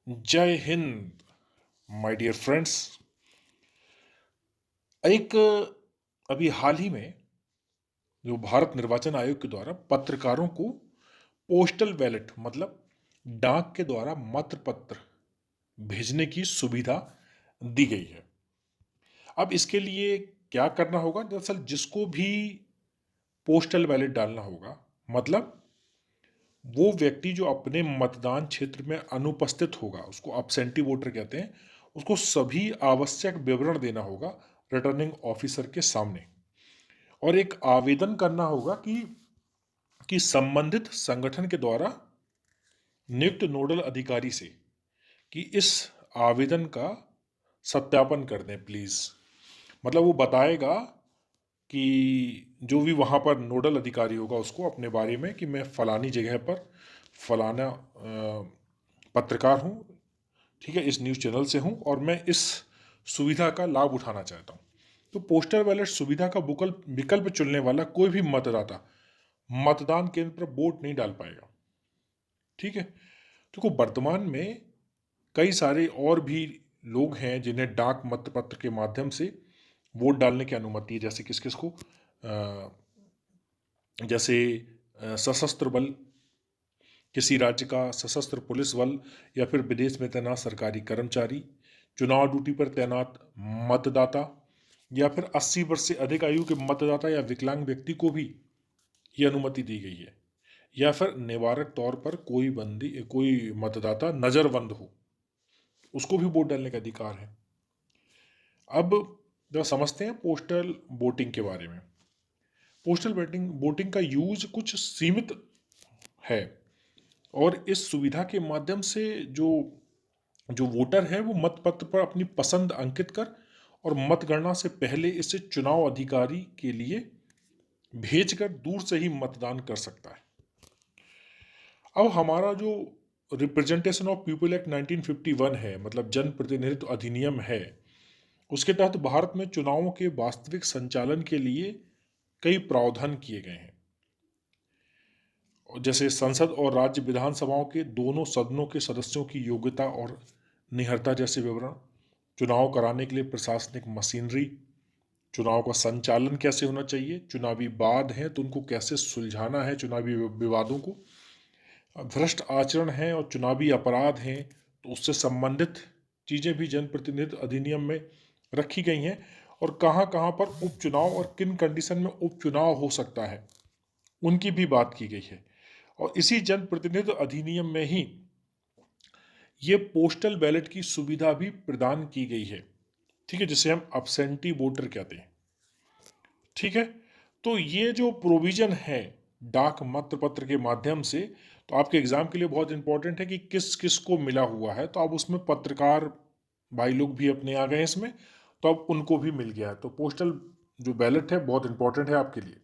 जय Hind my dear friends. एक अभी हाल ही में जो भारत निर्वाचन आयोग के द्वारा पत्रकारों को पोस्टल बैलेट मतलब डाक के द्वारा मत पत्र भेजने की सुविधा दी गई है। अब इसके लिए क्या करना होगा? दरअसल जिसको भी पोस्टल बैलेट डालना होगा, मतलब वो व्यक्ति जो अपने मतदान क्षेत्र में अनुपस्थित होगा, उसको अब्सेंटी वोटर कहते हैं, उसको सभी आवश्यक विवरण देना होगा रिटर्निंग ऑफिसर के सामने, और एक आवेदन करना होगा कि संबंधित संगठन के द्वारा नियुक्त नोडल अधिकारी से कि इस आवेदन का सत्यापन कर दें प्लीज़। मतलब वो बताएगा कि जो भी वहाँ पर नोडल अधिकारी होगा उसको अपने बारे में कि मैं फलानी जगह पर फलाना पत्रकार हूँ, ठीक है, इस न्यूज़ चैनल से हूँ और मैं इस सुविधा का लाभ उठाना चाहता हूँ। तो पोस्टल बैलेट सुविधा का विकल्प चुनने वाला कोई भी मतदाता मतदान केंद्र पर वोट नहीं डाल पाएगा। ठीक है, तो वर्तमान में कई सारे और भी लोग हैं जिन्हें डाक मतपत्र के माध्यम से वोट डालने की अनुमति है। जैसे किस किस को जैसे सशस्त्र बल, किसी राज्य का सशस्त्र पुलिस बल, या फिर विदेश में तैनात सरकारी कर्मचारी, चुनाव ड्यूटी पर तैनात मतदाता, या फिर 80 वर्ष से अधिक आयु के मतदाता या विकलांग व्यक्ति को भी ये अनुमति दी गई है। या फिर निवारक तौर पर कोई मतदाता नज़रबंद हो, उसको भी वोट डालने का अधिकार है। अब जब समझते हैं पोस्टल वोटिंग के बारे में। पोस्टल वोटिंग का यूज कुछ सीमित है, और इस सुविधा के माध्यम से जो जो वोटर है वो मतपत्र पर अपनी पसंद अंकित कर और मतगणना से पहले इसे चुनाव अधिकारी के लिए भेजकर दूर से ही मतदान कर सकता है। अब हमारा जो रिप्रेजेंटेशन ऑफ पीपल एक्ट 1951 है, मतलब जन प्रतिनिधित्व अधिनियम है, उसके तहत भारत में चुनावों के वास्तविक संचालन के लिए कई प्रावधान किए गए हैं। जैसे संसद और राज्य विधानसभाओं के दोनों सदनों के सदस्यों की योग्यता और निहरता जैसे विवरण, चुनाव कराने के लिए प्रशासनिक मशीनरी, चुनाव का संचालन कैसे होना चाहिए, चुनावी वाद हैं तो उनको कैसे सुलझाना है, चुनावी विवादों को, भ्रष्ट आचरण है और चुनावी अपराध हैं तो उससे संबंधित चीज़ें भी जनप्रतिनिधित्व अधिनियम में रखी गई हैं, और कहाँ कहाँ पर उपचुनाव और किन कंडीशन में उपचुनाव हो सकता है उनकी भी बात की गई है। और इसी जनप्रतिनिधित्व अधिनियम में ही ये पोस्टल बैलेट की सुविधा भी प्रदान की गई है, ठीक है, जिसे हम अब्सेंटी वोटर कहते हैं। ठीक है, तो ये जो प्रोविजन है डाक मत पत्र के माध्यम से, तो आपके एग्जाम के लिए बहुत इंपॉर्टेंट है कि किस किस को मिला हुआ है। तो अब उसमें पत्रकार भाई लोग भी अपने आ गए इसमें, तो अब उनको भी मिल गया है। तो पोस्टल जो बैलेट है बहुत इंपॉर्टेंट है आपके लिए।